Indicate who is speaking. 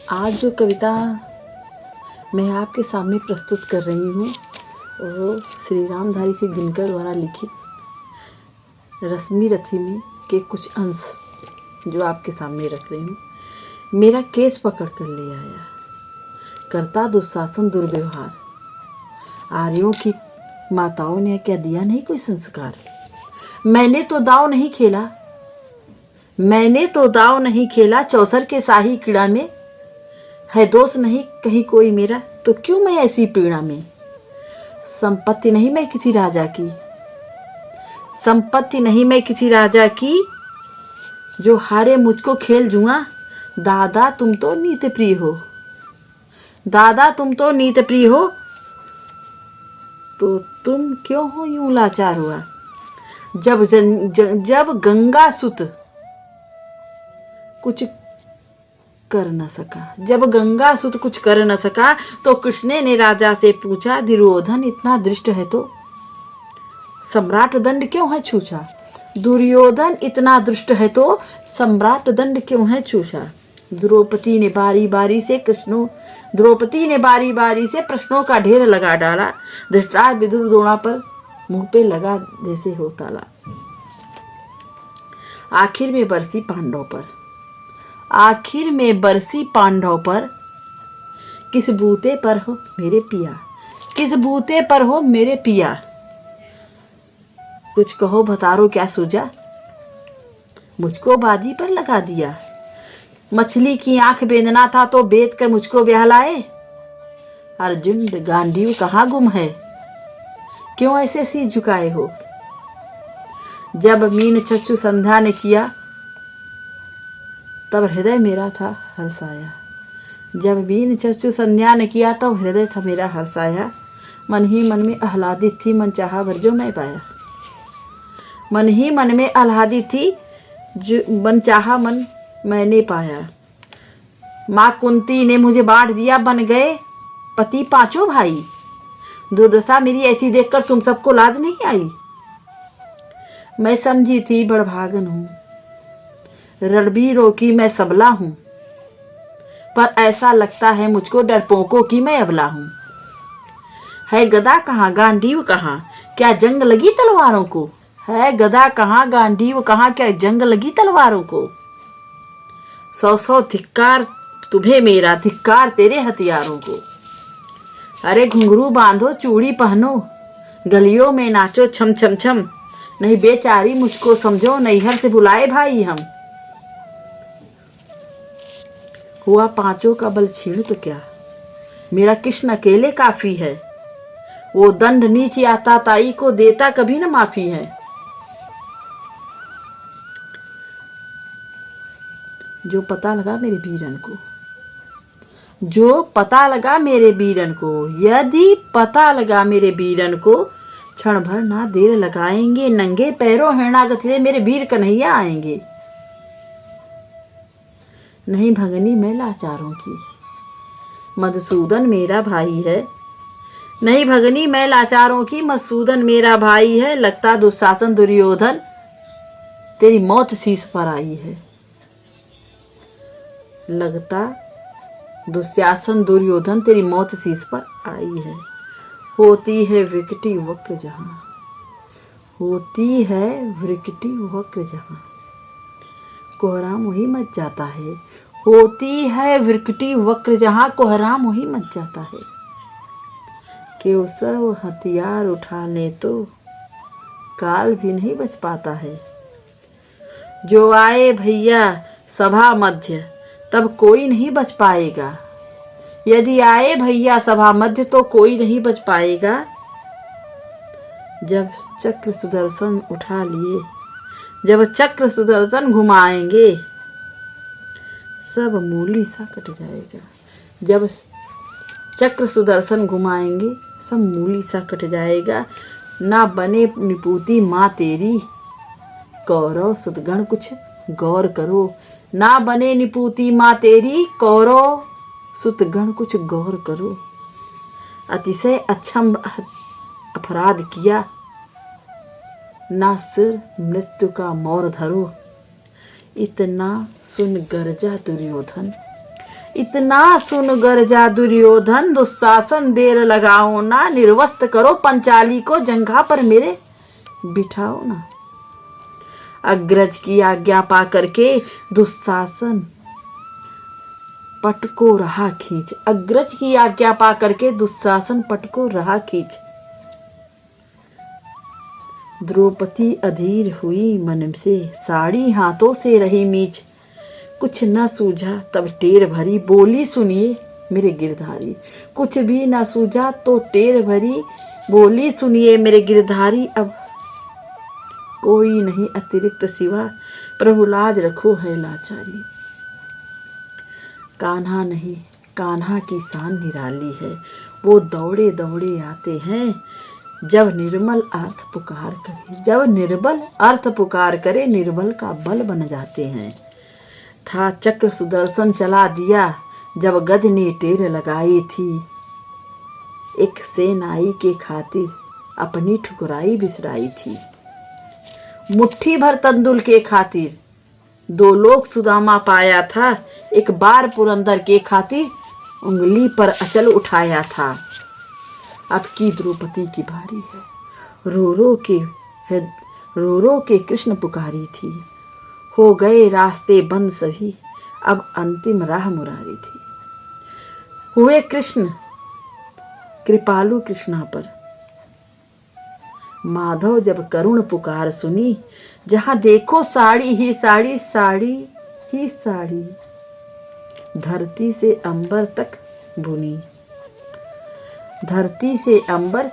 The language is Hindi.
Speaker 1: आज जो कविता मैं आपके सामने प्रस्तुत कर रही हूँ वो श्री रामधारी सिंह दिनकर द्वारा लिखित रश्मि रथी में के कुछ अंश जो आपके सामने रख रही हूँ। मेरा केस पकड़ कर ले आया, करता दुशासन दुर्व्यवहार, आर्यों की माताओं ने क्या दिया नहीं कोई संस्कार। मैंने तो दाव नहीं खेला चौसर के शाही क्रीड़ा में, है दोष नहीं कहीं कोई मेरा तो क्यों मैं ऐसी पीड़ा में। संपत्ति नहीं मैं किसी राजा की जो हारे मुझको खेल जुआ। दादा तुम तो नीत प्रिय हो तो तुम क्यों हो यूं लाचार हुआ। जब गंगा सुत कुछ कर न सका तो कृष्ण ने राजा से पूछा, दुर्योधन इतना दृष्ट है तो सम्राट दंड क्यों है छूछा। दुर्योधन इतना दुष्ट है तो सम्राट दंड क्यों है छूछा। द्रौपदी ने बारी बारी से प्रश्नों का ढेर लगा डाला। धृतराष्ट्र विदुर द्रोणा पर मुंह पे लगा जैसे हो ताला। आखिर में बरसी पांडव पर किस बूते पर हो मेरे पिया। कुछ कहो भतारो क्या सूझा, मुझको बाजी पर लगा दिया। मछली की आंख बेंधना था तो बेच कर मुझको ब्याह लाए। अर्जुन गांडीव कहाँ गुम है, क्यों ऐसे सी झुकाए हो। जब मीन चक्षु संध्या ने किया तब हृदय मेरा था हर्षाया। मन ही मन में आह्लादित थी, मन चाहा वर जो मैं पाया। मन मैंने पाया। माँ कुंती ने मुझे बांट दिया, बन गए पति पांचों भाई। दुर्दशा मेरी ऐसी देखकर तुम सबको लाज नहीं आई। मैं समझी थी बड़भागन हूँ, रणबीरों की मैं सबला हूँ, पर ऐसा लगता है मुझको डरपोकों की मैं अबला हूँ। है गदा कहाँ गांडीव कहाँ, क्या जंग लगी तलवारों को। सौ धिक्कार तुम्हें मेरा, धिक्कार तेरे हथियारों को। अरे घुंघरू बांधो चूड़ी पहनो, गलियों में नाचो छम छम छम। नहीं बेचारी मुझको समझो, नैहर से बुलाए भाई हम। हुआ पांचों का बल छीण तो क्या, मेरा कृष्ण अकेले काफी है। वो दंड नीच आता ताई को देता कभी न माफी है। जो पता लगा मेरे वीरन को, यदि पता लगा मेरे वीरन को, क्षण भर ना देर लगाएंगे। नंगे पैरों हिरणागति से मेरे वीर कन्हैया आएंगे। नहीं भगनी मैं लाचारों की, मधुसूदन मेरा भाई है। लगता दुशासन दुर्योधन तेरी मौत शीश पर आई है। होती है विकटी वक्र जहाँ, कोहराम वही मच जाता है। कि उस हथियार उठाने तो काल भी नहीं बच पाता है। जो आए भैया सभा मध्य तब कोई नहीं बच पाएगा। यदि आए भैया सभा मध्य तो कोई नहीं बच पाएगा। जब चक्र सुदर्शन घुमाएंगे सब मूली सा कट जाएगा। ना बने निपूती माँ तेरी, कौरव सुतगण कुछ गौर करो। अतिशय अक्षम अपराध किया, ना सिर मृत्यु का मोर धरो। इतना सुन गर्जा दुर्योधन, इतना सुन गरजा दुर्योधन, दुशासन देर लगाओ ना, निर्वस्त करो पंचाली को, जंघा पर मेरे बिठाओ ना। अग्रज की आज्ञा पा करके दुशासन पट को रहा खींच, अग्रज की आज्ञा पा करके दुशासन पट को रहा खींच। द्रौपदी अधीर हुई मन से, साड़ी हाथों से रही मीच। कुछ न सूझा तब टेर भरी, बोली सुनिए मेरे गिरधारी। कुछ भी न सूझा तो टेर भरी, बोली सुनिए मेरे गिरधारी। अब कोई नहीं अतिरिक्त सिवा, प्रभु लाज रखो है लाचारी। कान्हा नहीं, कान्हा की शान निराली है, वो दौड़े दौड़े आते हैं जब निर्मल अर्थ पुकार करे, जब निर्बल अर्थ पुकार करे, निर्बल का बल बन जाते हैं। था चक्र सुदर्शन चला दिया जब गज ने टेर लगाई थी, एक सेनाई के खातिर अपनी ठुकराई बिसराई थी। मुट्ठी भर तंदुल के खातिर दो लोग सुदामा पाया था, एक बार पुरंदर के खातिर उंगली पर अचल उठाया था। अब की द्रौपदी की बारी है, रो रो के कृष्ण पुकारी थी। हो गए रास्ते बंद सभी, अब अंतिम राह मुरारी थी। हुए कृष्ण कृपालु कृष्णा पर, माधव जब करुण पुकार सुनी, जहां देखो साड़ी ही साड़ी, साड़ी ही साड़ी, धरती से अंबर तक बुनी, धरती से अंबर